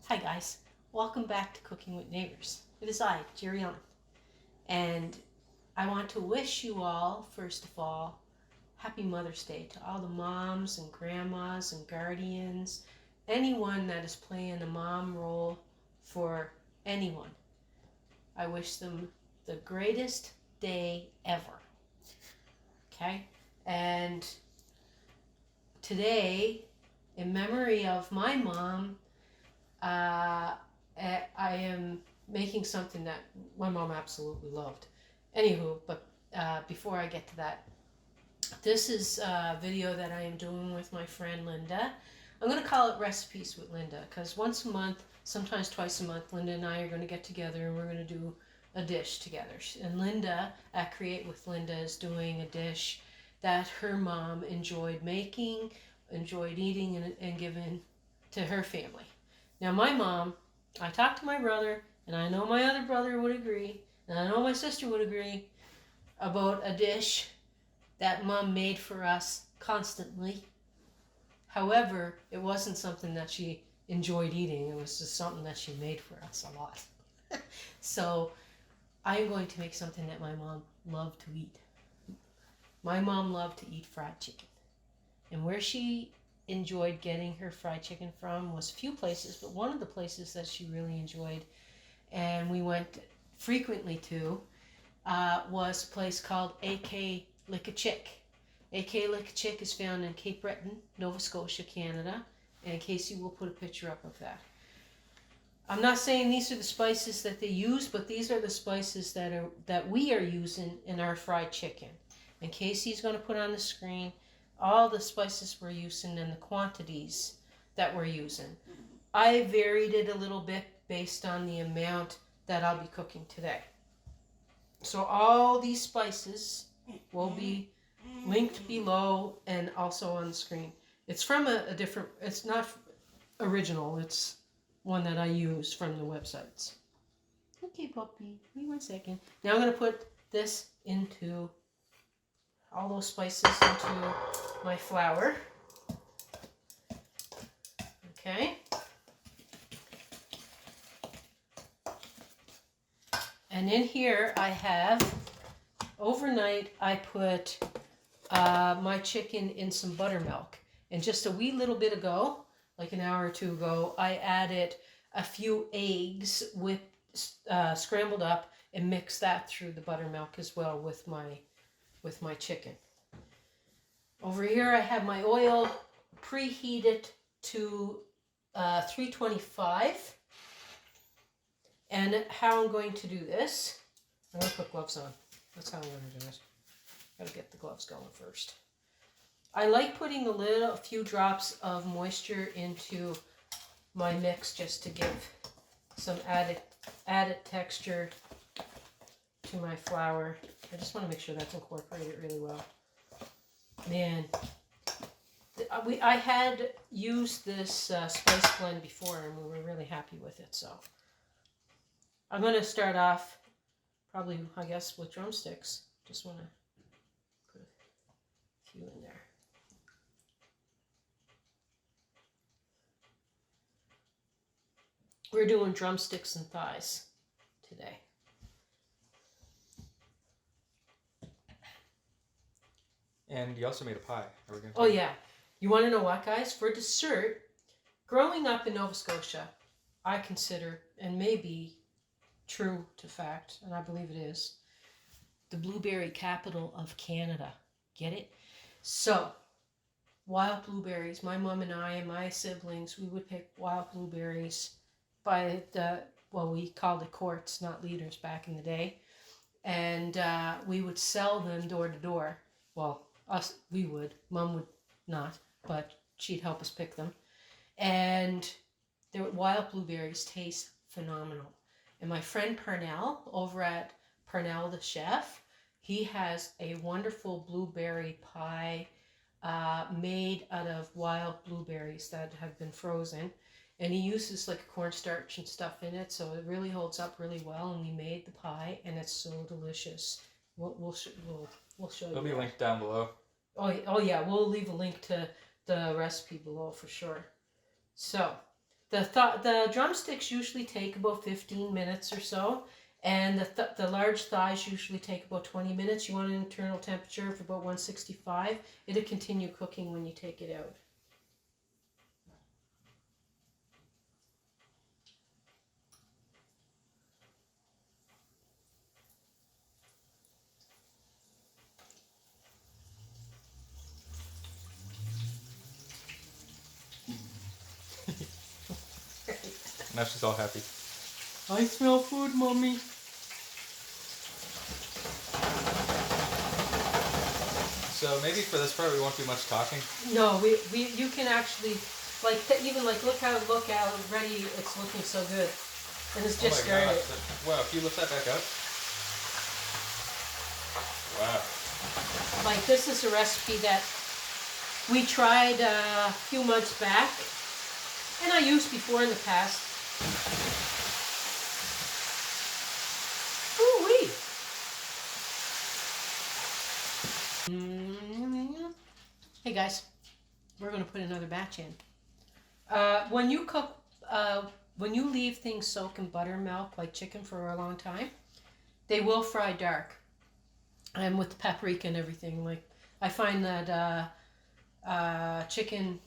Hi guys, welcome back to Cooking with Neighbors. It is I, jerri-ellen, and I want to wish you all, first of all, Happy Mother's Day to all the moms and grandmas and guardians, anyone that is playing a mom role for anyone. I wish them the greatest day ever. Okay? And today, in memory of my mom, I am making something that my mom absolutely loved. Anywho, but before I get to that, this is a video that I am doing with my friend Linda. I'm going to call it Recipes with Linda because once a month, sometimes twice a month, Linda and I are going to get together and we're going to do a dish together. And Linda at Create with Linda is doing a dish that her mom enjoyed making, enjoyed eating, and giving to her family. Now my mom, I talked to my brother, and I know my other brother would agree, and I know my sister would agree, about a dish that Mom made for us constantly. However, it wasn't something that she enjoyed eating. It was just something that she made for us a lot. So I'm going to make something that my mom loved to eat. My mom loved to eat fried chicken. And where she enjoyed getting her fried chicken from was a few places, but one of the places that she really enjoyed and we went frequently to was a place called AK Lick-a-Chick. AK Lick-a-Chick is found in Cape Breton, Nova Scotia, Canada, and Casey will put a picture up of that. I'm not saying these are the spices that they use, but these are the spices that we are using in our fried chicken. And Casey's going to put on the screen all the spices we're using and the quantities that we're using. I varied it a little bit based on the amount that I'll be cooking today. So all these spices will be linked below and also on the screen. It's from a different, it's not original, it's one that I use from the websites. Okay, puppy, wait 1 second. Now I'm going to put this into all those spices into my flour. Okay. And in here I have, overnight I put my chicken in some buttermilk. And just a wee little bit ago, like an hour or two ago, I added a few eggs with scrambled up and mixed that through the buttermilk as well with my chicken. Over here I have my oil preheated to 325. And how I'm going to do this, I'm going to put gloves on. That's how I'm going to do it. Got to get the gloves going first. I like putting a few drops of moisture into my mix just to give some added texture to my flour. I just want to make sure that's incorporated really well. Man, I had used this spice blend before and we were really happy with it. So I'm going to start off probably, I guess, with drumsticks. Just want to put a few in there. We're doing drumsticks and thighs today. And you also made a pie. Are we gonna Oh yeah. You want to know what, guys? For dessert, growing up in Nova Scotia, I consider, and maybe true to fact, and I believe it is, the blueberry capital of Canada. Get it? So, wild blueberries. My mom and I and my siblings, we would pick wild blueberries by the, well, we called it quarts, not liters back in the day. And we would sell them door to door. Well, we would. Mom would not, but she'd help us pick them. And the wild blueberries taste phenomenal. And my friend Parnell over at Parnell The Chef, he has a wonderful blueberry pie made out of wild blueberries that have been frozen. And he uses like cornstarch and stuff in it, so it really holds up really well. And we made the pie, and it's so delicious. We'll show you. It'll be linked down below. Oh yeah, we'll leave a link to the recipe below for sure. So The drumsticks usually take about 15 minutes or so, and the large thighs usually take about 20 minutes. You want an internal temperature of about 165. It'll continue cooking when you take it out. Now she's all happy. I smell food, Mommy. So maybe for this part we won't do much talking. No, you can actually even look how ready it's looking so good, and it's just started. Gosh. Wow, if you lift that back up. Wow. Like this is a recipe that we tried a few months back, and I used before in the past. Ooh-wee. Hey guys, we're going to put another batch in. When you cook, when you leave things soak in buttermilk, like chicken, for a long time, they will fry dark. And with the paprika and everything, like I find that chicken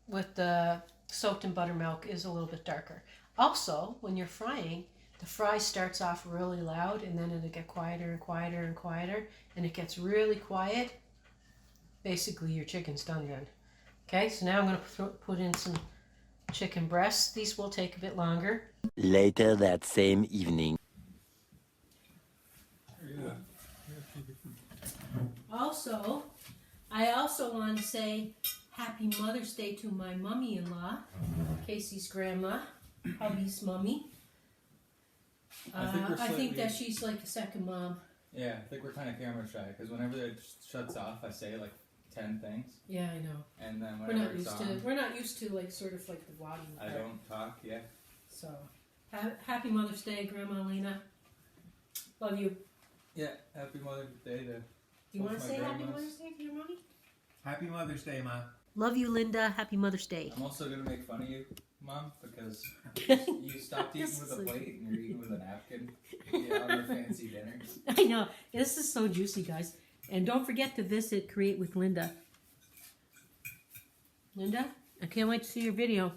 with the soaked in buttermilk is a little bit darker. Also, when you're frying, the fry starts off really loud, and then it'll get quieter and quieter and quieter, and it gets really quiet. Basically, your chicken's done then. Okay, so now I'm going to put in some chicken breasts. These will take a bit longer. Later that same evening. I also want to say Happy Mother's Day to my mummy-in-law, Casey's grandma, hubby's mummy. I think that she's like a second mom. Yeah, I think we're kind of camera shy because whenever it shuts off, I say like 10 things. Yeah, I know. And then We're whenever not used to. We're not used to like sort of like the vlogging. I don't talk. Yeah. So, Happy Mother's Day, Grandma Lena. Love you. Yeah. Happy Mother's Day to. Do you want to say Happy Mother's Day to your mommy? Happy Mother's Day, Ma. Love you, Linda. Happy Mother's Day. I'm also gonna make fun of you, Mom, because you stopped eating with a plate and you're eating with a napkin. Yeah, on your fancy dinners. I know. This is so juicy, guys. And don't forget to visit Create with Linda. Linda, I can't wait to see your video.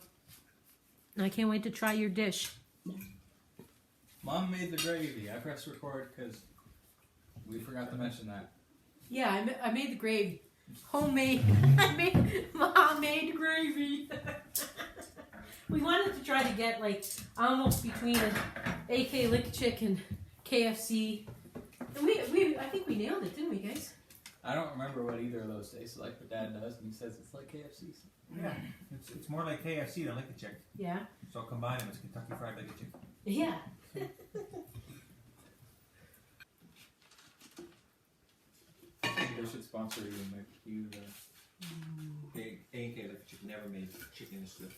I can't wait to try your dish. Mom made the gravy. I pressed record because we forgot to mention that. Yeah, I made the gravy. Homemade. Mom made gravy. We wanted to try to get like almost between an AK Lick Chicken, KFC. And I think we nailed it, didn't we, guys? I don't remember what either of those tastes like, but Dad does, and he says it's like KFC's. Yeah, it's more like KFC than Lick Chicken. Yeah. So I'll combine them as Kentucky Fried Lick Chicken. Yeah. They should sponsor you and make you AK Lick Chicken never made chicken as good.